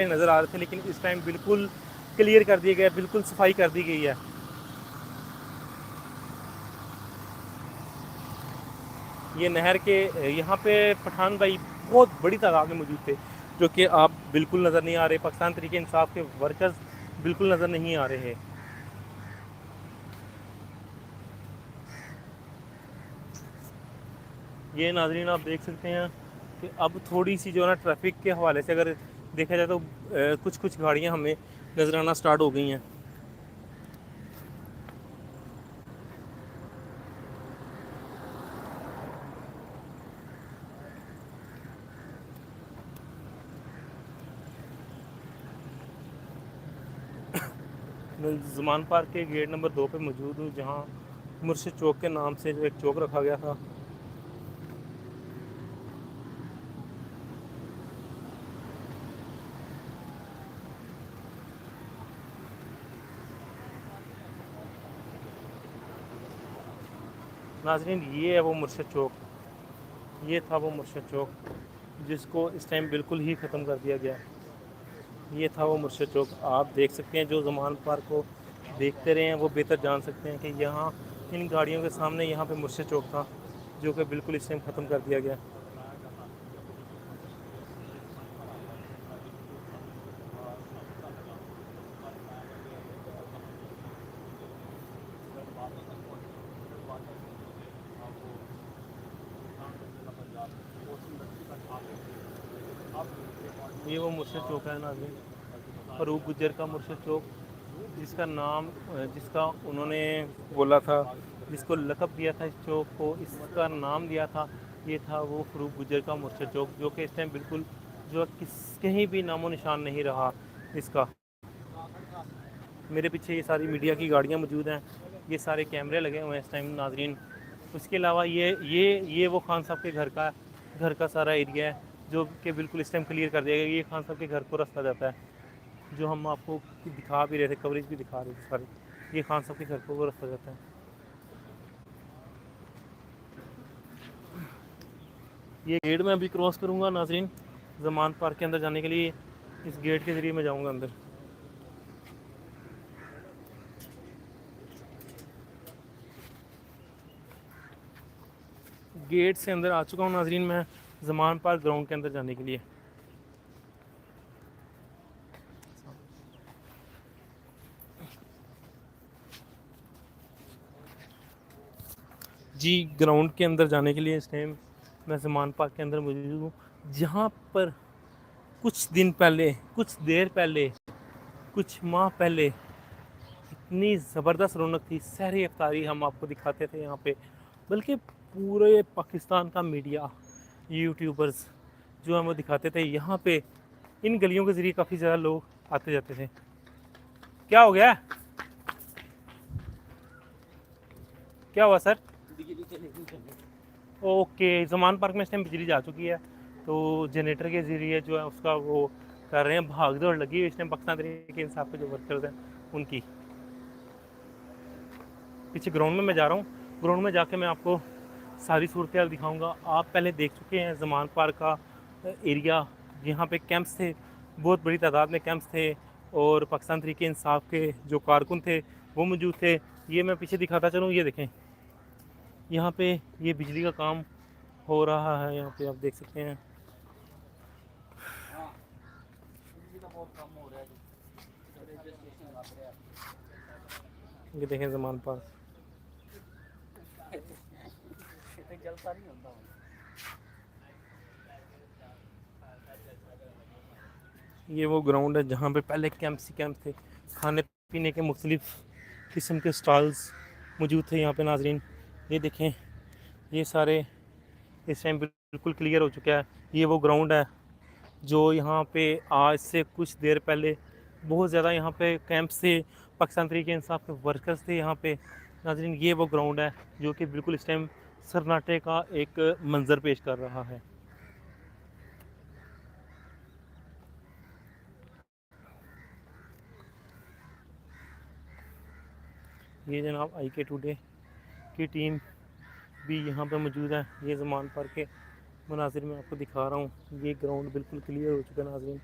नज़र आ रहे थे, लेकिन इस टाइम बिल्कुल क्लियर कर दिया गया, बिल्कुल सफाई कर दी गई है। ये नहर के यहाँ पे पठान भाई बहुत बड़ी तादाद में मौजूद थे, जो कि आप बिल्कुल नज़र नहीं आ रहे। पाकिस्तान तहरीक इंसाफ के वर्कर्स बिल्कुल नज़र नहीं आ रहे हैं। ये नाजरीन आप देख सकते हैं कि अब थोड़ी सी जो है ना ट्रैफिक के हवाले से अगर देखा जाए तो कुछ कुछ गाड़ियाँ हमें नज़र आना स्टार्ट हो गई हैं। मैं ज़मान पार्क के गेट नंबर 2 पे मौजूद हूँ, जहाँ मुर्शिद चौक के नाम से जो एक चौक रखा गया था। नाजरीन ये है वो मुर्शिद चौक, ये था वो मुर्शिद चौक जिसको इस टाइम बिल्कुल ही ख़त्म कर दिया गया। ये था वो मुर्शिद चौक। आप देख सकते हैं, जो ज़मान पार्क को देखते रहे हैं वो बेहतर जान सकते हैं कि यहाँ इन गाड़ियों के सामने यहाँ पे मुर्शिद चौक था, जो कि बिल्कुल इस टाइम ख़त्म कर दिया गया। ये वो मुर्शिद चौक है नाज़रीन, फ़रूक गुज्जर का मुर्शिद चौक, जिसका नाम जिसका उन्होंने बोला था, जिसको लक़ब दिया था इस चौक को, इसका नाम दिया था, ये था वो फ़रूक गुज्जर का मुर्शिद चौक, जो कि इस टाइम बिल्कुल जो कहीं भी नामो निशान नहीं रहा इसका। मेरे पीछे ये सारी मीडिया की गाड़ियाँ मौजूद हैं, ये सारे कैमरे लगे हुए हैं इस टाइम नाजरीन। उसके अलावा ये वो खान साहब के घर का सारा एरिया है, जो कि बिल्कुल इस टाइम क्लियर कर दिया गया। ये खान साहब के घर को रास्ता जाता है, जो हम आपको दिखा भी रहे थे, कवरेज भी दिखा रहे थे सारे। ये खान साहब के घर को वो रास्ता जाता है। ये गेट मैं अभी क्रॉस करूँगा नाजरीन, ज़मान पार्क के अंदर जाने के लिए इस गेट के ज़रिए मैं जाऊँगा अंदर। गेट से अंदर आ चुका हूँ नाजरीन मैं, ज़मान पार्क ग्राउंड के अंदर जाने के लिए। जी, ग्राउंड के अंदर जाने के लिए इस टाइम मैं ज़मान पार्क के अंदर मौजूद हूँ, जहाँ पर कुछ दिन पहले, कुछ देर पहले, कुछ माह पहले इतनी ज़बरदस्त रौनक थी। सहरी इफ्तारी हम आपको दिखाते थे यहाँ पे, बल्कि पूरे पाकिस्तान का मीडिया, यूट्यूबर्स जो हमें दिखाते थे यहाँ पे। इन गलियों के ज़रिए काफ़ी ज़्यादा लोग आते जाते थे। क्या हो गया, क्या हुआ सर? ओके, ज़मान पार्क में इस टाइम बिजली जा चुकी है, तो जनरेटर के ज़रिए जो है उसका वो कर रहे हैं, भाग दौड़ लगी है इस टाइम पाकिस्तान तहरीक इंसाफ के जो वर्कर्स हैं उनकी। पीछे ग्राउंड में मैं जा रहा हूँ, ग्राउंड में जाके मैं आपको सारी सूरत हाल दिखाऊँगा। आप पहले देख चुके हैं ज़मान पार्क का एरिया, यहाँ पे कैंप्स थे, बहुत बड़ी तादाद में कैंप्स थे, और पाकिस्तान तहरीक इंसाफ के जो कारकुन थे वो मौजूद थे। ये मैं पीछे दिखाता चलूँ, ये देखें, यहाँ पे ये बिजली का काम हो रहा है, यहाँ पे आप देख सकते हैं। ये देखें ज़मान पार्क। ये वो ग्राउंड है जहाँ पे पहले कैंप थे, खाने पीने के मुख्तलिफ़ किस्म के स्टॉल्स मौजूद थे यहाँ पे नाजरीन। ये देखें, ये सारे इस टाइम बिल्कुल क्लियर हो चुका है। ये वो ग्राउंड है जो यहाँ पे आज से कुछ देर पहले बहुत ज़्यादा यहाँ पे कैंप से पाकिस्तान तहरीक इंसाफ के वर्कर्स थे यहाँ पे नाजरीन। ये वो ग्राउंड है जो कि बिल्कुल इस टाइम सन्नाटे का एक मंजर पेश कर रहा है। ये जनाब IK टुडे की टीम भी यहाँ पे मौजूद है। ये ज़मान पार्क के मनाजिर में आपको दिखा रहा हूँ। ये ग्राउंड बिल्कुल क्लियर हो चुका है नाजरीन।